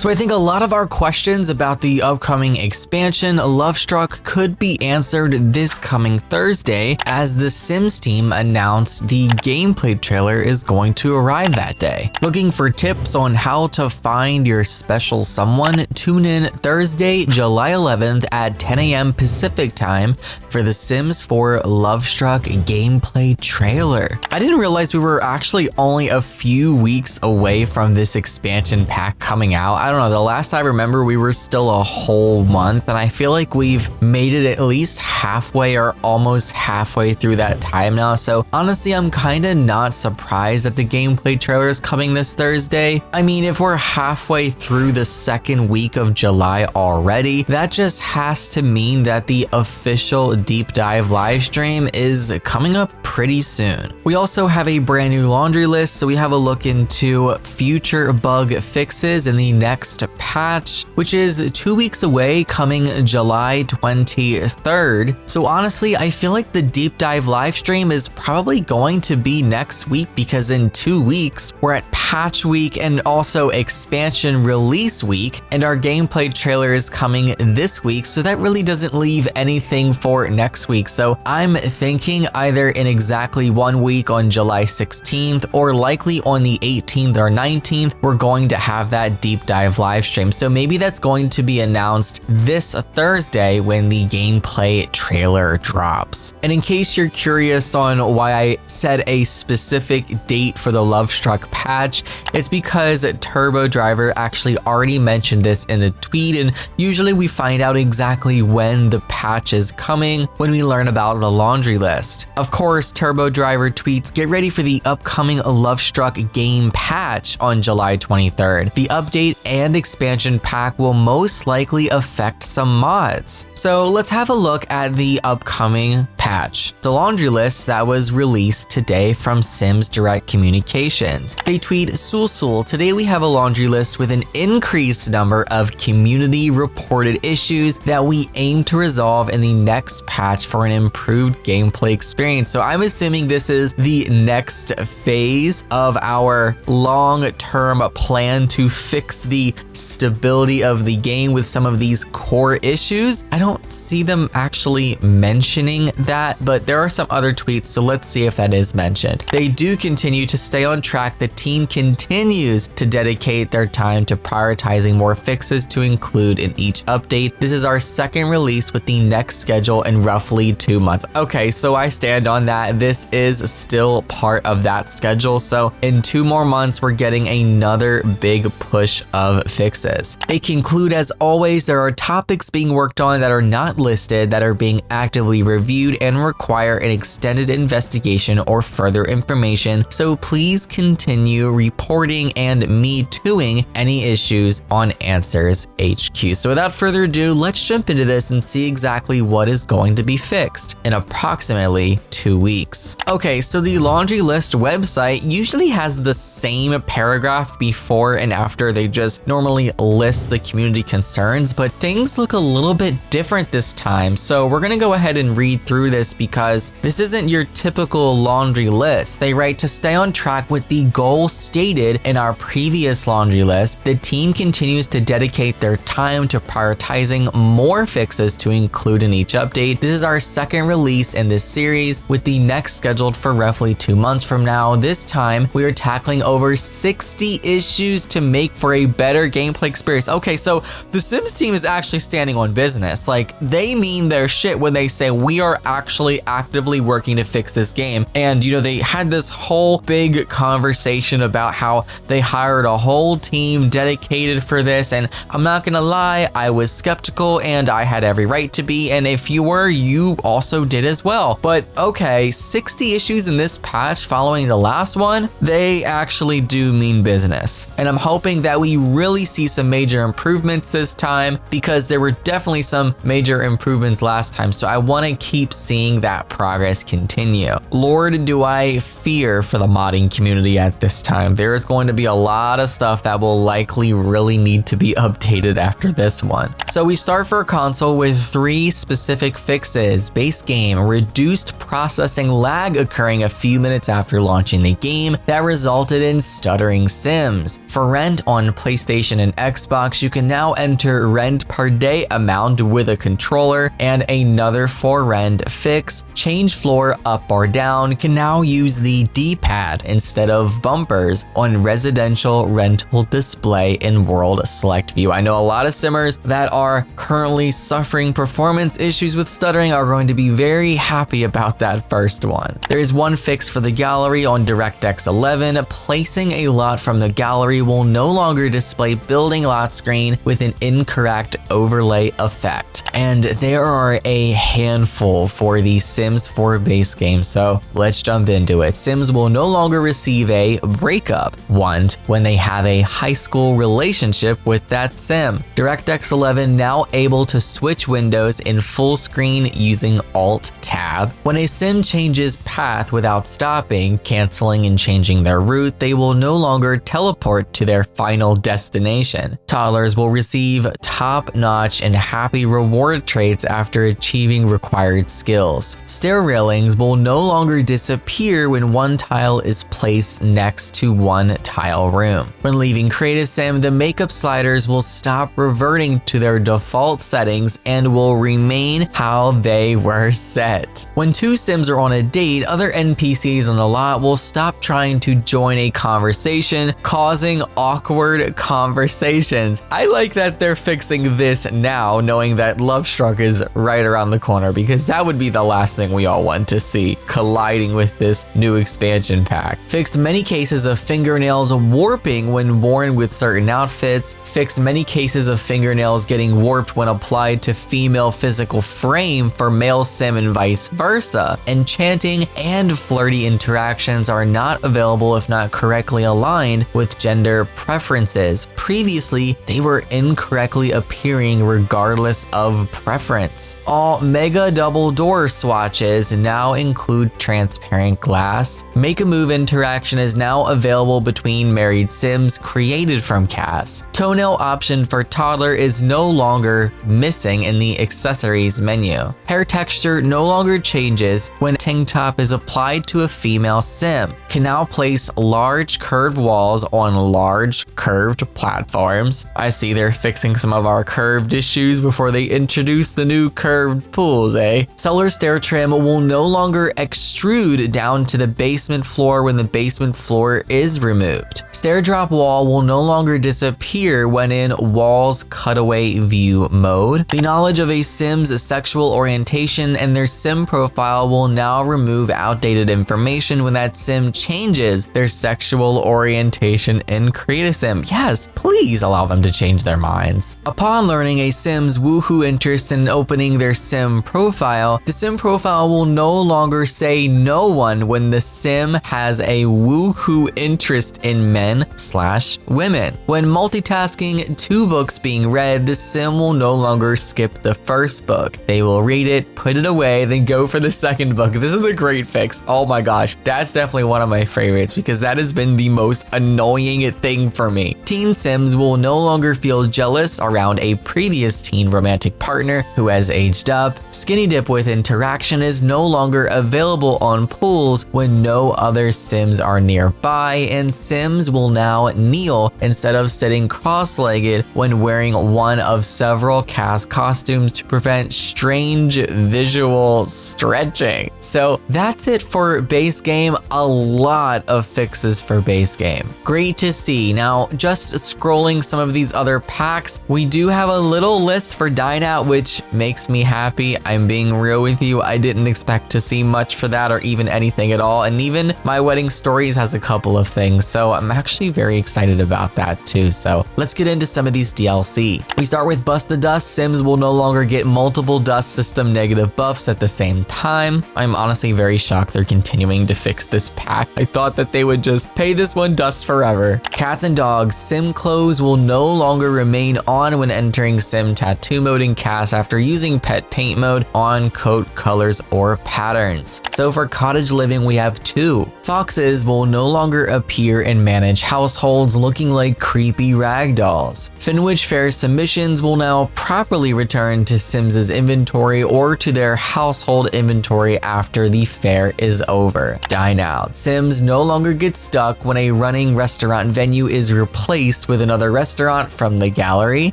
So I think a lot of our questions about the upcoming expansion Lovestruck could be answered this coming Thursday, as the Sims team announced the gameplay trailer is going to arrive that day. Looking for tips on how to find your special someone? Tune in Thursday, July 11th at 10 a.m. Pacific time for the Sims 4 Lovestruck gameplay trailer. I didn't realize we were actually only a few weeks away from this expansion pack coming out. I don't know, the last I remember we were still a whole month, and I feel like we've made it at least halfway or almost halfway through that time now. So honestly, I'm kind of not surprised that the gameplay trailer is coming this Thursday. I mean, if we're halfway through the second week of July already, that just has to mean that the official deep dive live stream is coming up pretty soon. We also have a brand new laundry list, so we have a look into future bug fixes in the next patch, which is 2 weeks away, coming July 23rd. So honestly, I feel like the deep dive live stream is probably going to be next week, because in 2 weeks we're at patch week and also expansion release week, and our gameplay trailer is coming this week, so that really doesn't leave anything for next week. So I'm thinking either in exactly 1 week on July 16th or likely on the 18th or 19th, we're going to have that deep dive live stream. So maybe that's going to be announced this Thursday when the gameplay trailer drops. And in case you're curious on why I said a specific date for the Lovestruck patch, it's because Turbo Driver actually already mentioned this in a tweet, and usually we find out exactly when the patch is coming when we learn about the laundry list. Of course, Turbo Driver tweets, "Get ready for the upcoming Lovestruck game patch on July 23rd. The update and expansion pack will most likely affect some mods." So let's have a look at the upcoming patch. The laundry list that was released today from Sims Direct Communications. They tweet, "Sul, today we have a laundry list with an increased number of community reported issues that we aim to resolve in the next patch for an improved gameplay experience." So I'm assuming this is the next phase of our long-term plan to fix the stability of the game with some of these core issues. I don't see them actually mentioning that, but there are some other tweets, so let's see if that is mentioned. They do continue to stay on track. The team continues to dedicate their time to prioritizing more fixes to include in each update. This is our second release with the next schedule in roughly 2 months. Okay, so I stand on that. This is still part of that schedule. So in 2 more months, we're getting another big push of fixes. They conclude, as always, there are topics being worked on that are not listed that are being actively reviewed and require an extended investigation or further information. So please continue reporting and me tooing any issues on Answers HQ. So without further ado, let's jump into this and see exactly what is going to be fixed in approximately 2 weeks. Okay, so the laundry list website usually has the same paragraph before and after. They just normally list the community concerns, but things look a little bit different this time. So we're gonna go ahead and read through this because this isn't your typical laundry list. They write, "To stay on track with the goal stated in our previous laundry list, the team continues to dedicate their time to prioritizing more fixes to include in each update. This is our second release in this series, with the next scheduled for roughly 2 months from now. This time, we are tackling over 60 issues to make for a better gameplay experience." Okay, so the Sims team is actually standing on business. Like, they mean their shit when they say we are actually actively working to fix this game. And you know, they had this whole big conversation about how they hired a whole team dedicated for this, and I'm not gonna lie, I was skeptical and I had every right to be, and if you were, you also did as well. But okay, 60 issues in this patch following the last one, they actually do mean business. And I'm hoping that we really see some major improvements this time, because there were definitely some major improvements last time, so I want to keep seeing that progress continue. Lord, do I fear for the modding community at this time. There is going to be a lot of stuff that will likely really need to be updated after this one. So we start for console with 3 specific fixes: base game, reduced processing processing lag occurring a few minutes after launching the game that resulted in stuttering Sims. For rent on PlayStation and Xbox, you can now enter rent per day amount with a controller, and another for rent fix, change floor up or down, can now use the D-pad instead of bumpers on residential rental display in World Select View. I know a lot of simmers that are currently suffering performance issues with stuttering are going to be very happy about that first one. There is one fix for the gallery on DirectX 11. Placing a lot from the gallery will no longer display building lot screen with an incorrect overlay effect. And there are a handful for the Sims 4 base game, so let's jump into it. Sims will no longer receive a breakup want when they have a high school relationship with that sim. DirectX 11 now able to switch windows in full screen using Alt-Tab. When a sim changes path without stopping, canceling, and changing their route, they will no longer teleport to their final destination. Toddlers will receive top-notch and happy reward traits after achieving required skills. Stair railings will no longer disappear when one tile is placed next to one tile room. When leaving Create a Sim, the makeup sliders will stop reverting to their default settings and will remain how they were set. When two Sims are on a date, other NPCs on the lot will stop trying to join a conversation, causing awkward conversations. I like that they're fixing this now, knowing that Lovestruck is right around the corner, because that would be the last thing we all want to see colliding with this new expansion pack. Fixed many cases of fingernails warping when worn with certain outfits. Fixed many cases of fingernails getting warped when applied to female physical frame for male sim and vice versa. Enchanting and flirty interactions are not available if not correctly aligned with gender preferences. Previously, they were incorrectly appearing regardless of preference. All mega double door swatches now include transparent glass. Make a move interaction is now available between married Sims created from CAS. Toenail option for toddler is no longer missing in the accessories menu. Hair texture no longer changes when tank top is applied to a female sim. Can now place large curved walls on large curved platforms. I see they're fixing some of our curved issues before they introduce the new curved pools, eh? Cellar stair trim will no longer extrude down to the basement floor when the basement floor is removed. Stair drop wall will no longer disappear when in Walls Cutaway View mode. The knowledge of a Sim's sexual orientation and their Sim profile will now remove outdated information when that Sim changes their sexual orientation in Create a Sim. Yes, please allow them to change their minds. Upon learning a Sim's woohoo interest in opening their Sim profile, the Sim profile will no longer say no one when the Sim has a woohoo interest in men/women. When multitasking two books being read, the Sim will no longer skip the first book. They will read it, put it away, then go for the second book. This is a great fix. Oh my gosh, that's definitely one of my favorites because that has been the most annoying thing for me. Teen Sims will no longer feel jealous around a previous teen romantic partner who has aged up. Skinny dip with interaction is no longer available on pools when no other Sims are nearby, and Sims will now kneel instead of sitting cross-legged when wearing one of several cast costumes to prevent strange visual stretching. So that's it for base game. A lot of fixes for base game. Great to see. Now, just scrolling some of these other packs, we do have a little list for Dine Out, which makes me happy. I'm being real with you. I didn't expect to see much for that or even anything at all. And even My Wedding Stories has a couple of things. So I'm actually very excited about that too. So let's get into some of these DLC. We start with Bust the Dust. Sims will no longer get multiple dust system negative buffs at the same time. I'm honestly very shocked they're continuing to fix this pack. I thought that they would just pay this one dust forever. Cats and dogs, sim clothes will no longer remain on when entering sim tattoo mode in CAS after using pet paint mode on coat colors or patterns. So for cottage living, we have 2. Foxes will no longer appear and manage households looking like creepy rag dolls. Finwich Fair submissions will now properly return to Sims' inventory or to their household inventory after the fair is over. Dine out. Sims no longer get stuck when a running restaurant venue is replaced with another restaurant from the gallery.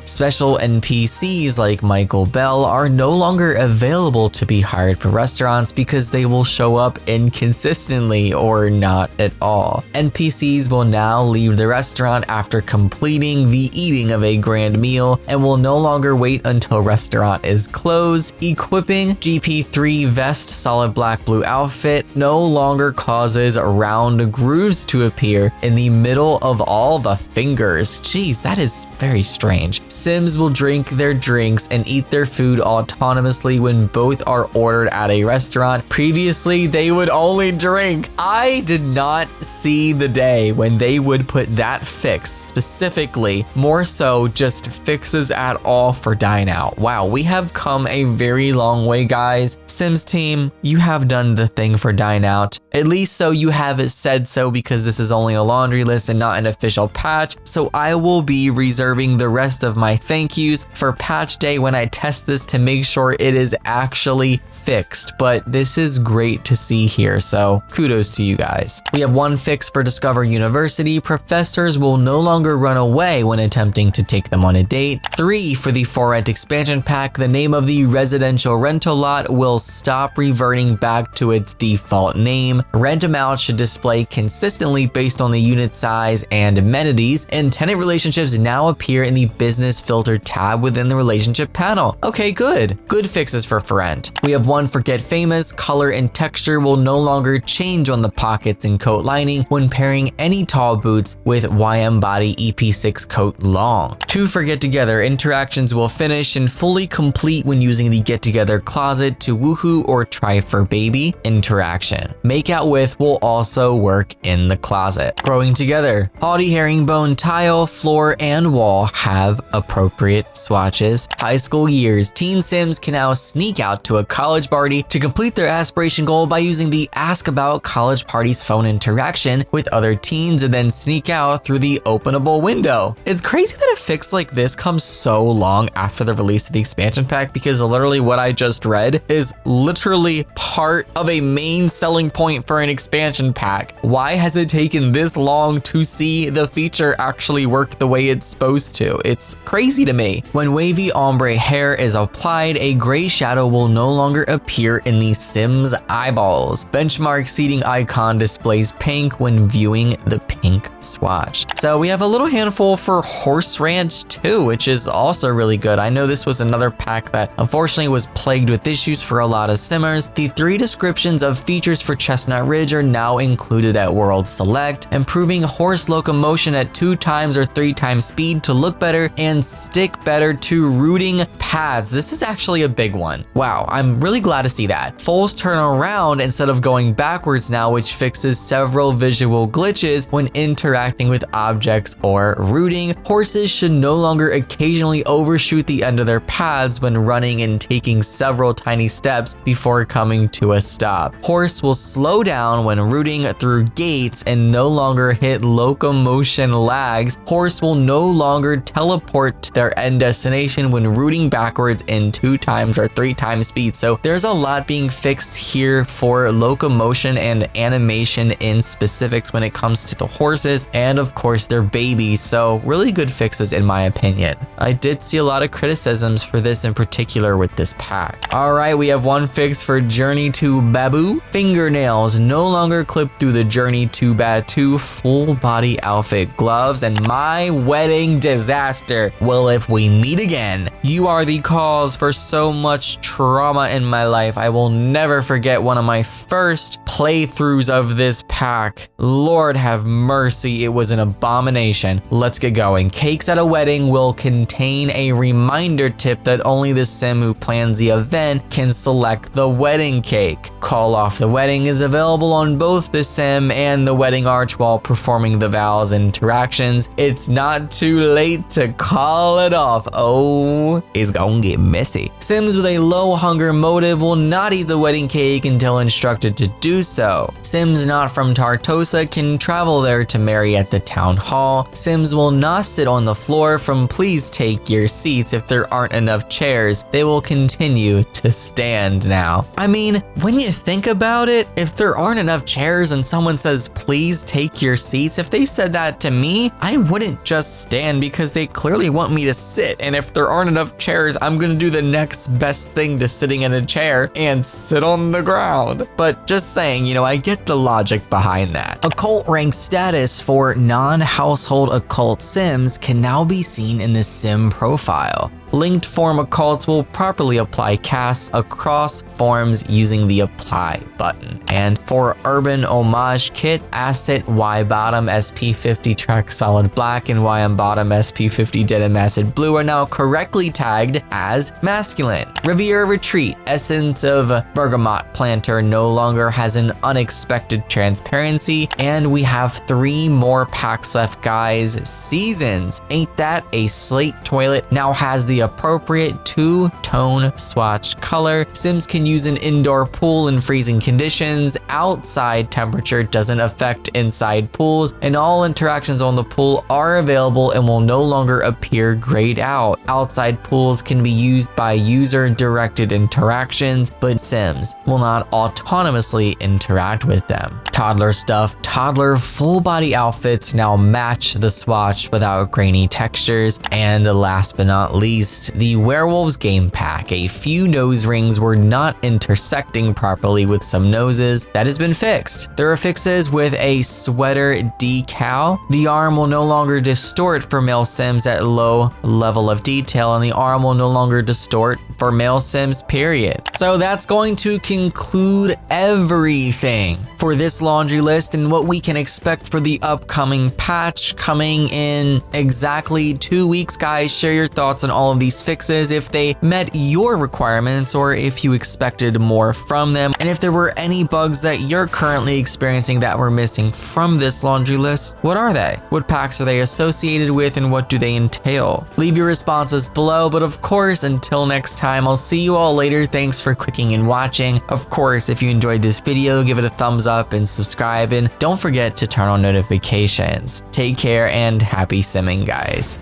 Special NPCs like Michael Bell are no longer available to be hired for restaurants because they will show up inconsistently or not at all. NPCs will now leave the restaurant after completing the eating of a grand meal and will no longer wait until restaurant is closed. Equipping GP3 vest solid black blue outfit no longer causes round grooves to appear in the middle of all the fingers. Jeez, that is very strange. Sims will drink their drinks and eat their food autonomously when both are ordered at a restaurant. Previously, they would only drink. I did not see the day when they would put that fix specifically, more so just fixes at all for Dine Out. Wow, we have come a very long way, guys. Sims team, you have done the thing for Dine Out. At least so you have said so, because this is only a laundry list and not an official patch. So I will be reserving the rest of my thank yous for patch day when I test this to make sure it is actually fixed. But this is great to see here, so kudos to you guys. We have 1 fix for Discover University. Professors will no longer run away when attempting to take them on a date. 3 for the For Rent expansion pack. The name of the residential rental lot will stop reverting back to its default name. Rent amount should display consistently based on the unit size and amenities, and tenant relationships now appear in the business filter tab within the relationship panel. Okay, good. Good fixes for rent. We have 1 for Get Famous. Color and texture will no longer change on the pockets and coat lining when pairing any tall boots with YM Body EP6 coat long. 2 for Get Together. Interactions will finish and fully complete when using the Get Together closet to woohoo or try for baby interaction. Make out with will also work in the closet. Growing Together. Haughty herringbone tile, floor, and wall have appropriate swatches. High school years. Teen Sims can now sneak out to a college party to complete their aspiration goal by using the Ask About College Parties phone interaction with other teens and then sneak out through the openable window. It's crazy that a fix like this comes so long after the release of the expansion pack, because literally what I just read is literally part of a main selling point for an expansion pack. Why has it taken this long to see the feature actually work the way it's supposed to? It's crazy to me. When wavy ombre hair is applied, a gray shadow will no longer appear in the Sims eyeballs. Benchmark seating icon displays pink when viewing the pink swatch. So we have a little handful for Horse Ranch too, which is also really good. I know this was another pack that unfortunately was plagued with issues for a lot of simmers. The 3 descriptions of features for Chestnut Ridge are now included at World Select, improving horse locomotion at 2 times or 3 times speed to look better and stick better to rooting paths. This is actually a big one. Wow, I'm really glad to see that. Foals turn around instead of going backwards now, which fixes several visual glitches when interacting with objects or rooting. Horses should no longer occasionally overshoot the end of their paths when running and taking several tiny steps before coming to a stop. Horse will slow down when rooting through gates and no longer hit locomotion lags. Horse will no longer teleport to their end destination when rooting backwards in 2 times or 3 times speed. So there's a lot being fixed here for locomotion and animation in specifics when it comes to the horses, and of course their babies. So really good fixes in my opinion. I did see a lot of criticisms for this in particular with this pack. All right, we have 1 fix for Journey to Babu. Fingernails no longer clip through the Journey to Batu full body outfit. Gloves and my wedding disaster. Well, if we meet again, you are the cause for so much trauma in my life. I will never forget one of my first playthroughs of this pack. Lord have mercy, it was an abomination. Let's get going. Cakes at a wedding will contain a reminder tip that only the sim who plans the event can select the wedding cake. Call off the wedding is available on both the sim and the wedding arch while performing the vows interactions. It's not too late to call it off. Oh, it's gonna get messy. Sims with a low hunger motive will not eat the wedding cake until instructed to do so. Sims not from Tartosa can travel there to marry at the town hall. Sims will not sit on the floor from please take your seats if there aren't enough chairs. They will continue to stand now. I mean, when you think about it, if there aren't enough chairs and someone says please take your seats, if they said that to me, I wouldn't just stand because they clearly want me to sit, and if there aren't enough chairs, I'm gonna do the next best thing to sitting in a chair and sit on the ground. But just saying, you know, I get the logic behind that. Occult rank status for non-household occult sims can now be seen in the sim profile. Linked form occults will properly apply casts across forms using the apply button. And for urban homage kit, asset Y bottom SP50 track solid black and Y on bottom SP50 denim acid blue are now correctly tagged as masculine. Riviera retreat, essence of bergamot planter no longer has an unexpected transparency, and we have 3 more packs left, guys. Seasons, ain't that a slate toilet, now has the appropriate 2-tone swatch color. Sims can use an indoor pool in freezing conditions. Outside temperature doesn't affect inside pools, and all interactions on the pool are available and will no longer appear grayed out. Outside pools can be used by user-directed interactions, but Sims will not autonomously interact with them. Toddler stuff. Toddler full body outfits now match the swatch without grainy textures. And last but not least, the Werewolves game pack. A few nose rings were not intersecting properly with some noses. That has been fixed. There are fixes with a sweater decal. The arm will no longer distort for male sims at low level of detail, and the arm will no longer distort for male sims, period. So that's going to conclude everything for this laundry list and what we can expect for the upcoming patch coming in exactly 2 weeks, guys. Share your thoughts on all of these fixes, if they met your requirements or if you expected more from them, and if there were any bugs that you're currently experiencing that were missing from this laundry list. What are they? What packs are they associated with, and what do they entail? Leave your responses below, but of course, until next time, I'll see you all later. Thanks for clicking and watching. Of course, if you enjoyed this video, give it a thumbs up and subscribe, and don't forget to turn on notifications. Take care and happy simming, guys.